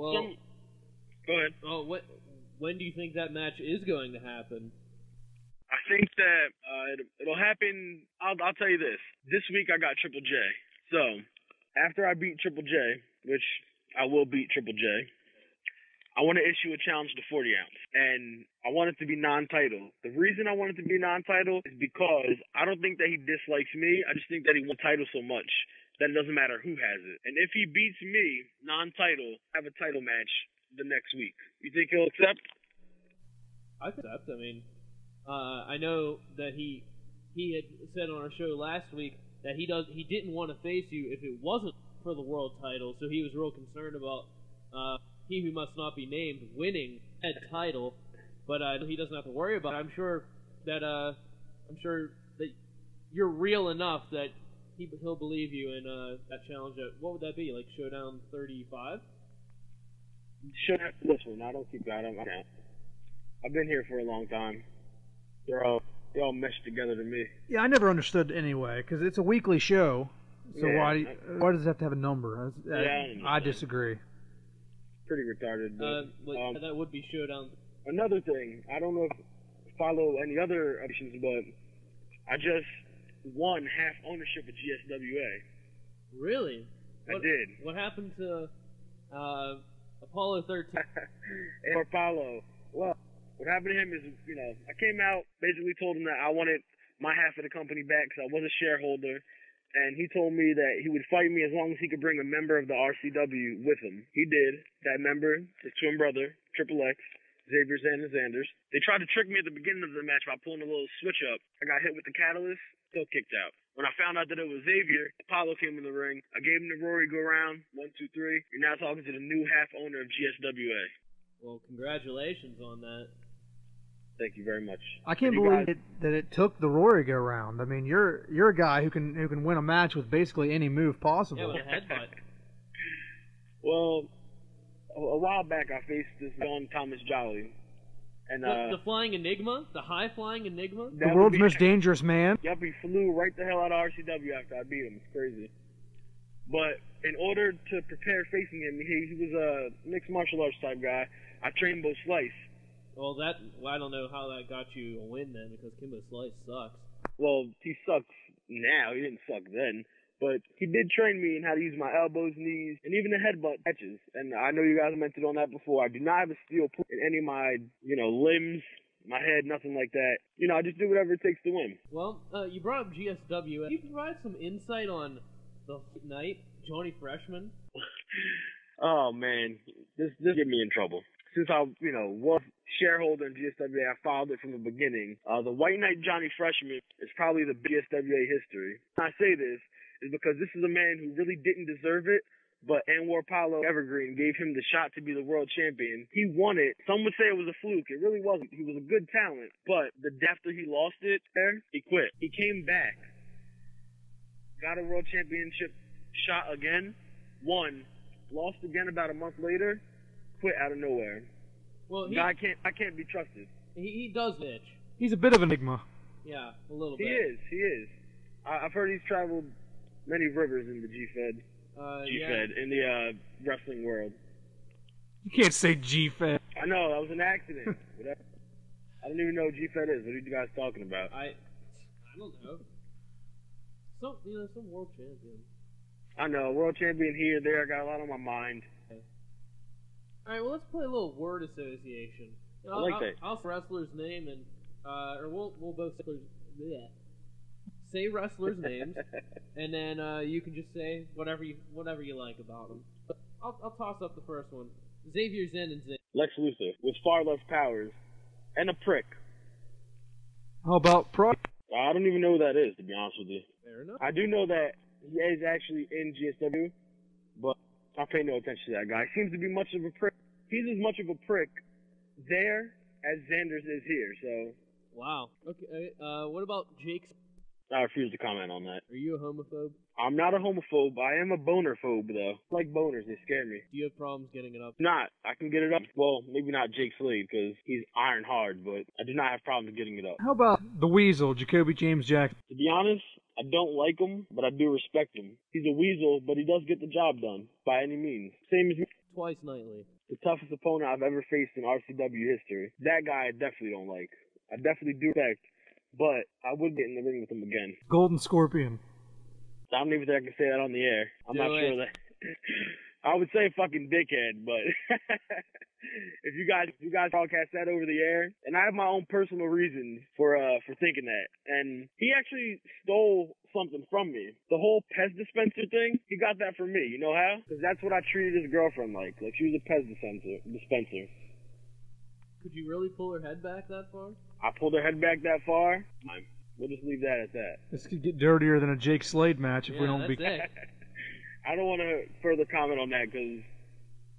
Well, Go ahead. oh, when do you think that match is going to happen? I think that it'll happen. I'll tell you this. This week I got Triple J. So after I beat Triple J, which I will beat Triple J, I want to issue a challenge to 40 ounce, and I want it to be non-title. The reason I want it to be non-title is because I don't think that he dislikes me. I just think that he wants title so much that it doesn't matter who has it. And if he beats me non-title, I have a title match the next week. You think he'll accept? I accept. I mean, I know that he had said on our show last week that he didn't want to face you if it wasn't for the world title, so he was real concerned about he who must not be named winning that title, but he doesn't have to worry about it. I'm sure that you're real enough that he'll believe you in that challenge. What would that be, like Showdown 35? Listen, I don't keep that. I've been here for a long time. They all meshed together to me. Yeah, I never understood anyway, because it's a weekly show. So why does it have to have a number? I disagree. Pretty retarded. But, that would be Showdown. Another thing, I don't know if you follow any other options, but I just won half ownership of GSWA. Really? I did. What happened to Apollo 13? Apollo. Well, what happened to him is, I came out, basically told him that I wanted my half of the company back because I was a shareholder. And he told me that he would fight me as long as he could bring a member of the RCW with him. He did. That member, his twin brother, Triple X, Xavier Sanders. They tried to trick me at the beginning of the match by pulling a little switch up. I got hit with the catalyst, still kicked out. When I found out that it was Xavier, Apollo came in the ring. I gave him the Rory go round, 1, 2, 3. You're now talking to the new half owner of GSWA. Well, congratulations on that. Thank you very much. I can't believe that it took the Rory go round. I mean, you're a guy who can win a match with basically any move possible. Yeah, with a headbutt. Well, a while back I faced this Don Thomas Jolly, and the Flying Enigma, the High Flying Enigma, the world's most dangerous man. Yep, he flew right the hell out of RCW after I beat him. It's crazy. But in order to prepare facing him, he was a mixed martial arts type guy. I trained Bo Slice. Well, I don't know how that got you a win then, because Kimbo Slice sucks. Well, he sucks now. He didn't suck then. But he did train me in how to use my elbows, knees, and even the headbutt catches. And I know you guys mentioned on that before. I do not have a steel point in any of my, limbs, my head, nothing like that. I just do whatever it takes to win. Well, you brought up GSW. Can you provide some insight on the night, Johnny Freshman? Oh, man. This get me in trouble. Since I, was shareholder in GSWA, I followed it from the beginning. The White Knight Johnny Freshman is probably the GSWA history. And I say this is because this is a man who really didn't deserve it, but Anwar Paulo Evergreen gave him the shot to be the world champion. He won it. Some would say it was a fluke. It really wasn't. He was a good talent, but after he lost it, he quit. He came back, got a world championship shot again, won, lost again about a month later, quit out of nowhere. Well, I can't be trusted. He does bitch. He's a bit of an enigma. Yeah, a little bit. He is. I've heard he's traveled many rivers in the G-Fed, in the wrestling world. You can't say G-Fed. I know, that was an accident. I don't even know what G-Fed is. What are you guys talking about? I don't know. Some world champion. I know, world champion here, there. I got a lot on my mind. All right, well, let's play a little word association. I like that. I'll say wrestler's name, and or we'll both say wrestlers' names, and then you can just say whatever you like about them. I'll toss up the first one. Xavier Zen and Zen. Lex Luthor with far less powers and a prick. How about Pro? I don't even know who that is, to be honest with you. Fair enough. I do know that he is actually in GSW, but I pay no attention to that guy. He seems to be much of a prick. He's as much of a prick there as Xander's is here, so... Wow. Okay, what about Jake's... I refuse to comment on that. Are you a homophobe? I'm not a homophobe. I am a boner-phobe, though. I like boners. They scare me. Do you have problems getting it up? Not. I can get it up. Well, maybe not Jake Slade, because he's iron hard, but I do not have problems getting it up. How about the Weasel, Jacoby James Jackson? To be honest, I don't like him, but I do respect him. He's a weasel, but he does get the job done, by any means. Same as me. twice nightly. The toughest opponent I've ever faced in RCW history. That guy I definitely don't like. I definitely do respect, but I would get in the ring with him again. Golden Scorpion. I don't even think I can say that on the air. I'm not sure that. I would say fucking dickhead, but if you guys broadcast that over the air, and I have my own personal reasons for thinking that. And he actually stole something from me. The whole Pez dispenser thing, he got that from me. You know how? Because that's what I treated his girlfriend like. Like she was a Pez dispenser. Could you really pull her head back that far? I pulled her head back that far. We'll just leave that at that. This could get dirtier than a Jake Slade match if we don't be. I don't want to further comment on that because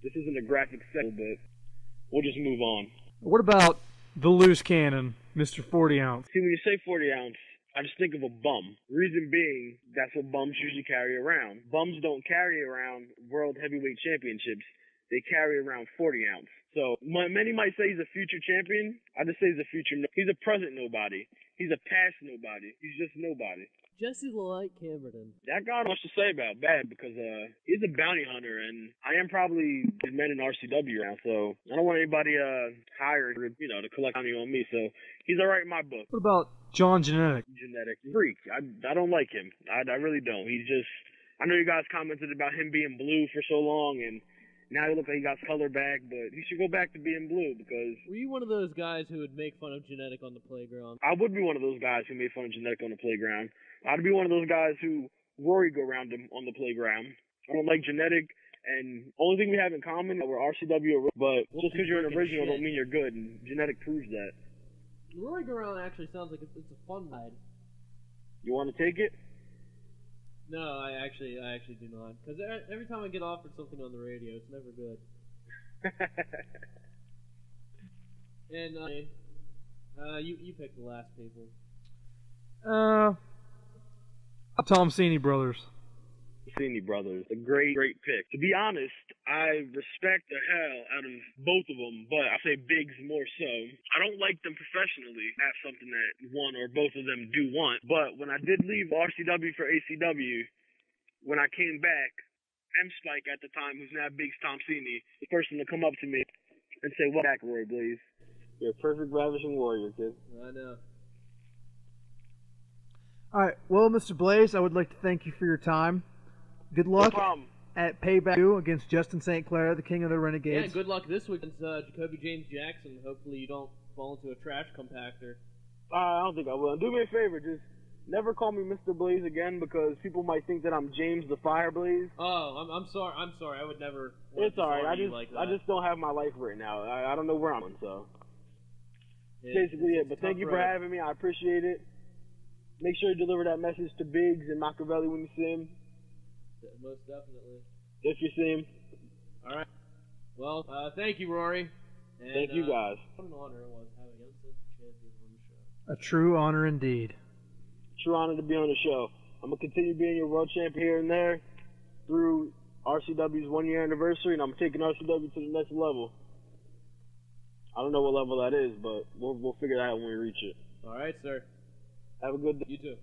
this isn't a graphic segment, but we'll just move on. What about the loose cannon, Mr. 40 ounce? See, when you say 40 ounce, I just think of a bum. Reason being, that's what bums usually carry around. Bums don't carry around World Heavyweight Championships. They carry around 40 ounce. So many might say he's a future champion. I just say he's a future. He's a present nobody. He's a past nobody. He's just nobody. Jesse the Light Cameron. That guy much to say about bad because he's a bounty hunter and I am probably his man in RCW now, so I don't want anybody hired to collect money on me. So he's all right in my book. What about John Genetic? Genetic freak. I don't like him. I really don't. He's just. I know you guys commented about him being blue for so long and. Now he looks like he got color back, but he should go back to being blue because... Were you one of those guys who would make fun of Genetic on the playground? I would be one of those guys who made fun of Genetic on the playground. I'd be one of those guys who Rory go around him on the playground. I don't like Genetic, and only thing we have in common is we're RCW, but just because you're an original don't mean you're good, and Genetic proves that. Rory go around actually sounds like it's a fun ride. You want to take it? No, I actually do not. Because every time I get offered something on the radio, it's never good. And you pick the last people. Tomsini Brothers. Tomsini Brothers, a great pick. To be honest, I respect the hell out of both of them, but I say Biggs more so. I don't like them professionally. That's something that one or both of them do want. But when I did leave RCW for ACW, when I came back, M Spike at the time, who's now Biggs Tomsini, the person to come up to me and say, "Well, back, Rory, please. You're a perfect ravishing warrior, kid." I know. All right. Well, Mr. Blaze, I would like to thank you for your time. Good luck at Payback 2 against Justin St. Clair, the King of the Renegades. Yeah, good luck this week against Jacoby James Jackson. Hopefully you don't fall into a trash compactor. I don't think I will. Do me a favor, just never call me Mr. Blaze again because people might think that I'm James the Fire Blaze. Oh, I'm sorry. I'm sorry. I would never. It's alright. I just don't have my life right now. I don't know where I'm on, so. Basically it. But thank you for having me. I appreciate it. Make sure you deliver that message to Biggs and Machiavelli when you see him. Most definitely. If you see him. All right. Well, thank you, Rory. And, thank you, guys. What an honor it was having Uncensored Champion on the show. A true honor indeed. True honor to be on the show. I'm going to continue being your world champion here and there through RCW's 1-year anniversary, and I'm taking RCW to the next level. I don't know what level that is, but we'll figure that out when we reach it. All right, sir. Have a good day. You too.